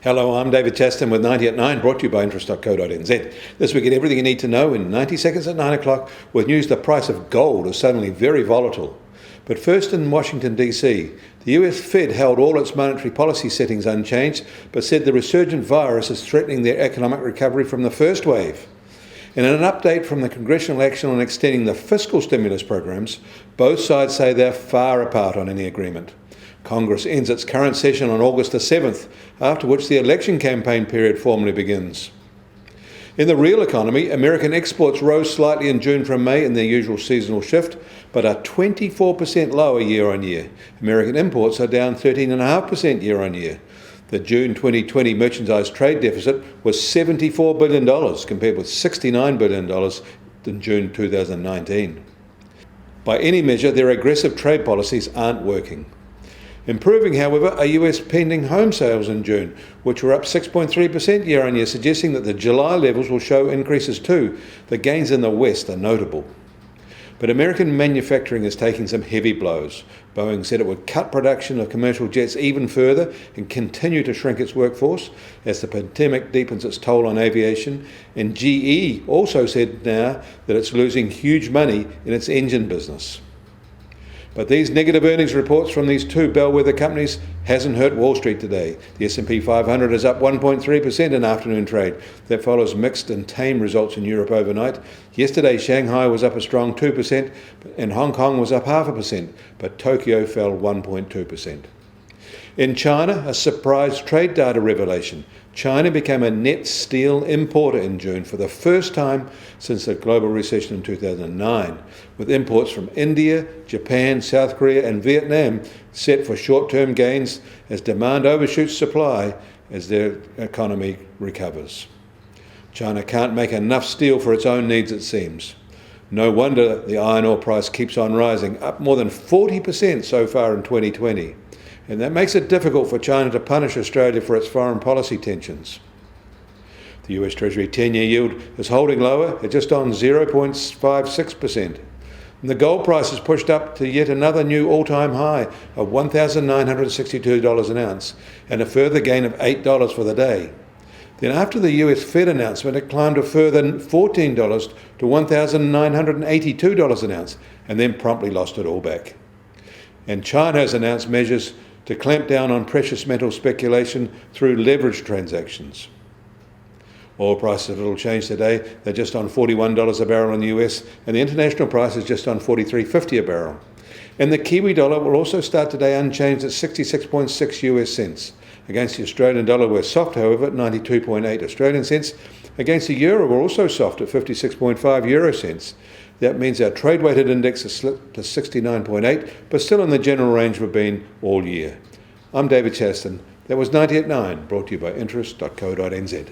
Hello, I'm David Chaston with 90 at 9, brought to you by interest.co.nz. This week, get everything you need to know in 90 seconds at 9 o'clock with news the price of gold is suddenly very volatile. But first in Washington, D.C., the US Fed held all its monetary policy settings unchanged, but said the resurgent virus is threatening their economic recovery from the first wave. And in an update from the congressional action on extending the fiscal stimulus programs, both sides say they're far apart on any agreement. Congress ends its current session on August the 7th, after which the election campaign period formally begins. In the real economy, American exports rose slightly in June from May in their usual seasonal shift, but are 24% lower year on year. American imports are down 13.5% year on year. The June 2020 merchandise trade deficit was $74 billion, compared with $69 billion in June 2019. By any measure, their aggressive trade policies aren't working. Improving, however, are US pending home sales in June, which were up 6.3% year on year, suggesting that the July levels will show increases too. The gains in the West are notable. But American manufacturing is taking some heavy blows. Boeing said it would cut production of commercial jets even further and continue to shrink its workforce as the pandemic deepens its toll on aviation. And GE also said now that it's losing huge money in its engine business. But these negative earnings reports from these two bellwether companies hasn't hurt Wall Street today. The S&P 500 is up 1.3% in afternoon trade. That follows mixed and tame results in Europe overnight. Yesterday, Shanghai was up a strong 2% and Hong Kong was up 0.5%, but Tokyo fell 1.2%. In China, a surprise trade data revelation. China became a net steel importer in June for the first time since the global recession in 2009, with imports from India, Japan, South Korea and Vietnam set for short-term gains as demand overshoots supply as their economy recovers. China can't make enough steel for its own needs, it seems. No wonder the iron ore price keeps on rising, up more than 40% so far in 2020. And that makes it difficult for China to punish Australia for its foreign policy tensions. The US Treasury 10-year yield is holding lower at just on 0.56%. And the gold price is pushed up to yet another new all-time high of $1,962 an ounce, and a further gain of $8 for the day. Then after the US Fed announcement, it climbed a further $14 to $1,982 an ounce, and then promptly lost it all back. And China has announced measures to clamp down on precious metal speculation through leveraged transactions. Oil prices have little changed today. They're just on $41 a barrel in the US, and the international price is just on $43.50 a barrel. And the Kiwi dollar will also start today unchanged at 66.6 US cents. Against the Australian dollar, we're soft, however, at 92.8 Australian cents. Against the euro, we're also soft at 56.5 euro cents. That means our trade-weighted index has slipped to 69.8, but still in the general range we've been all year. I'm David Chaston. That was 90 at 9, brought to you by interest.co.nz.